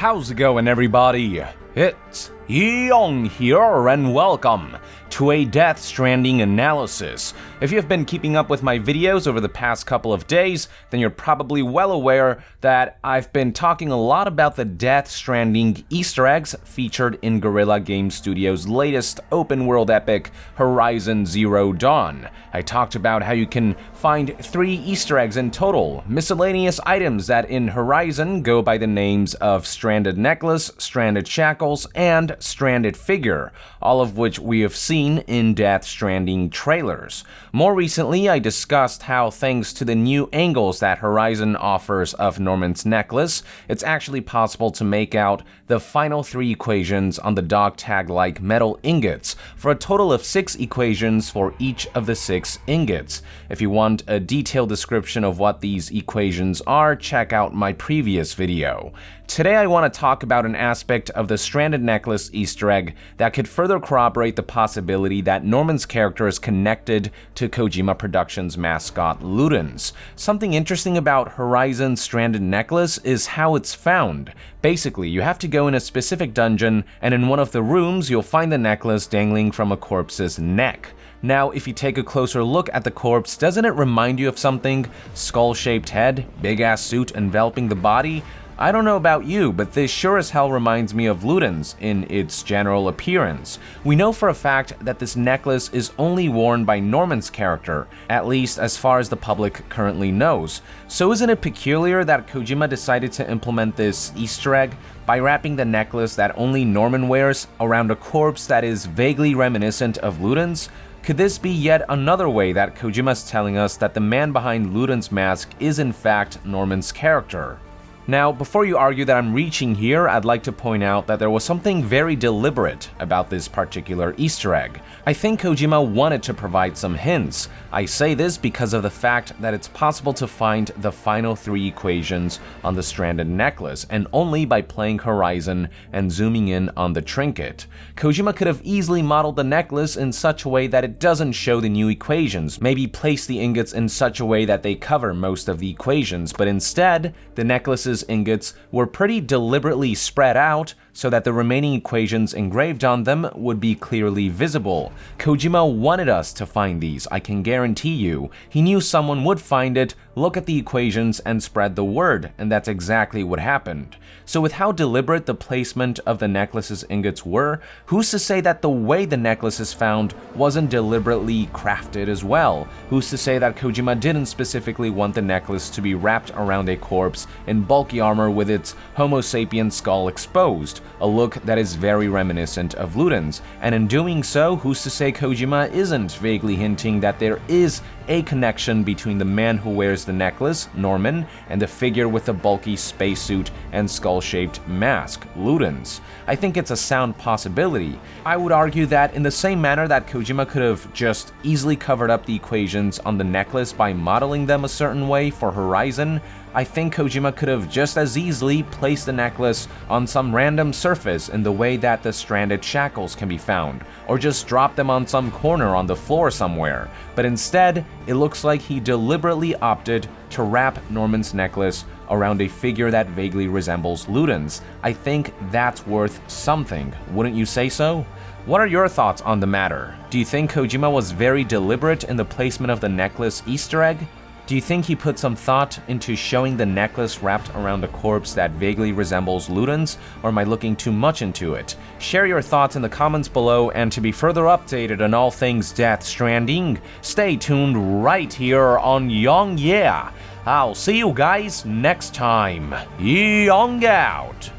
How's it going, everybody? It's Young here, and welcome to a Death Stranding analysis. If you've been keeping up with my videos over the past couple of days, then you're probably well aware that I've been talking a lot about the Death Stranding Easter eggs featured in Guerrilla Games Studios' latest open-world epic, Horizon Zero Dawn. I talked about how you can find 3 Easter eggs in total, miscellaneous items that in Horizon go by the names of Stranded Necklace, Stranded Shackles, and Stranded Figure, all of which we have seen in Death Stranding trailers. More recently, I discussed how thanks to the new angles that Horizon offers of Norman's necklace, it's actually possible to make out the final 3 equations on the dog tag-like metal ingots, for a total of 6 equations for each of the 6 ingots. If you want a detailed description of what these equations are, check out my previous video. Today I want to talk about an aspect of the Stranded Necklace Easter egg that could further corroborate the possibility that Norman's character is connected to Kojima Productions' mascot Ludens. Something interesting about Horizon's Stranded Necklace is how it's found. Basically, you have to go in a specific dungeon, and in one of the rooms you'll find the necklace dangling from a corpse's neck. Now, if you take a closer look at the corpse, doesn't it remind you of something? Skull-shaped head, big-ass suit enveloping the body? I don't know about you, but this sure as hell reminds me of Ludens in its general appearance. We know for a fact that this necklace is only worn by Norman's character, at least as far as the public currently knows. So isn't it peculiar that Kojima decided to implement this Easter egg by wrapping the necklace that only Norman wears around a corpse that is vaguely reminiscent of Ludens? Could this be yet another way that Kojima's telling us that the man behind Ludens' mask is in fact Norman's character? Now, before you argue that I'm reaching here, I'd like to point out that there was something very deliberate about this particular Easter egg. I think Kojima wanted to provide some hints. I say this because of the fact that it's possible to find the final 3 equations on the Stranded Necklace, and only by playing Horizon and zooming in on the trinket. Kojima could have easily modeled the necklace in such a way that it doesn't show the new equations, maybe place the ingots in such a way that they cover most of the equations, but instead, the necklace's ingots were pretty deliberately spread out so that the remaining equations engraved on them would be clearly visible. Kojima wanted us to find these, I can guarantee you. He knew someone would find it, look at the equations, and spread the word, and that's exactly what happened. So with how deliberate the placement of the necklace's ingots were, who's to say that the way the necklace is found wasn't deliberately crafted as well? Who's to say that Kojima didn't specifically want the necklace to be wrapped around a corpse in bulky armor with its Homo sapien skull exposed, a look that is very reminiscent of Ludens, and in doing so, who's to say Kojima isn't vaguely hinting that there is a connection between the man who wears the necklace, Norman, and the figure with the bulky spacesuit and skull-shaped mask, Ludens. I think it's a sound possibility. I would argue that in the same manner that Kojima could have just easily covered up the equations on the necklace by modeling them a certain way for Horizon, I think Kojima could have just as easily placed the necklace on some random surface in the way that the Stranded Shackles can be found, or just drop them on some corner on the floor somewhere. But instead, it looks like he deliberately opted to wrap Norman's necklace around a figure that vaguely resembles Ludens. I think that's worth something, wouldn't you say so? What are your thoughts on the matter? Do you think Kojima was very deliberate in the placement of the necklace Easter egg? Do you think he put some thought into showing the necklace wrapped around a corpse that vaguely resembles Ludens, or am I looking too much into it? Share your thoughts in the comments below, and to be further updated on all things Death Stranding, stay tuned right here on Young Yeah. I'll see you guys next time. Young out!